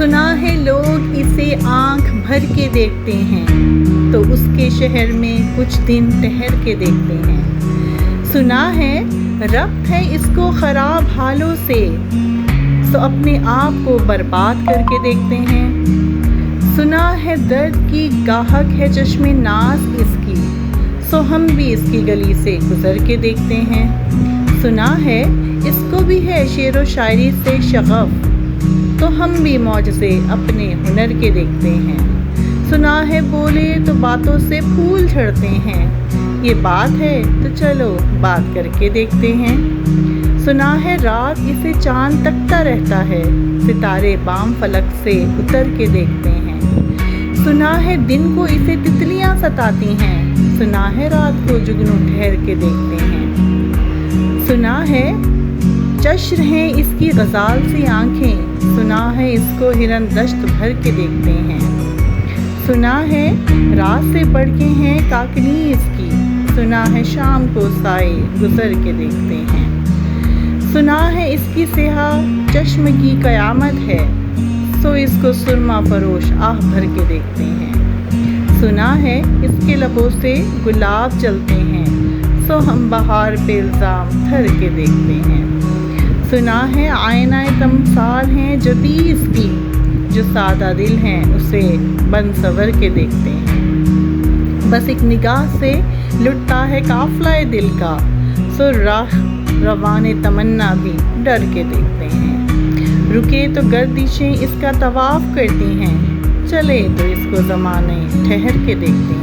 سنا ہے لوگ اسے آنکھ بھر کے دیکھتے ہیں تو اس کے شہر میں کچھ دن ٹھہر کے دیکھتے ہیں۔ سنا ہے ربط ہے اس کو خراب حالوں سے تو اپنے آپ کو برباد کر کے دیکھتے ہیں۔ سنا ہے درد کی گاہک ہے چشم ناز اس کی سو ہم بھی اس کی گلی سے گزر کے دیکھتے ہیں۔ سنا ہے اس کو بھی ہے شعر و شاعری سے شغف تو ہم بھی معجزے اپنے ہنر کے دیکھتے ہیں۔ سنا ہے بولے تو باتوں سے پھول جھڑتے ہیں، یہ بات ہے تو چلو بات کر کے دیکھتے ہیں۔ سنا ہے رات اسے چاند تکتا رہتا ہے، ستارے بام فلک سے اتر کے دیکھتے ہیں۔ سنا ہے دن کو اسے تتلیاں ستاتی ہیں، سنا ہے رات کو جگنو ٹھہر کے دیکھتے ہیں۔ سنا ہے چشر ہیں اس کی غزال سی آنکھیں، سنا ہے اس کو ہرن دشت بھر کے دیکھتے ہیں۔ سنا ہے رات سے بڑھ کے ہیں کاکنی اس کی، سنا ہے شام کو سائے گزر کے دیکھتے ہیں۔ سنا ہے اس کی سیاہ چشم کی قیامت ہے سو اس کو سرما فروش آہ بھر کے دیکھتے ہیں۔ سنا ہے اس کے لبوں سے گلاب چلتے ہیں سو ہم بہار پہ الزام دھر کے دیکھتے ہیں۔ سنا ہے آئینہ تمثال ہیں جبی اس کی، جو سادہ دل ہیں اسے بن سور کے دیکھتے ہیں۔ بس ایک نگاہ سے لٹتا ہے قافلہ دل کا سو راہ روان تمنا بھی ڈر کے دیکھتے ہیں۔ رکے تو گردشیں اس کا طواف کرتی ہیں، چلے تو اس کو زمانے ٹھہر کے دیکھتے ہیں۔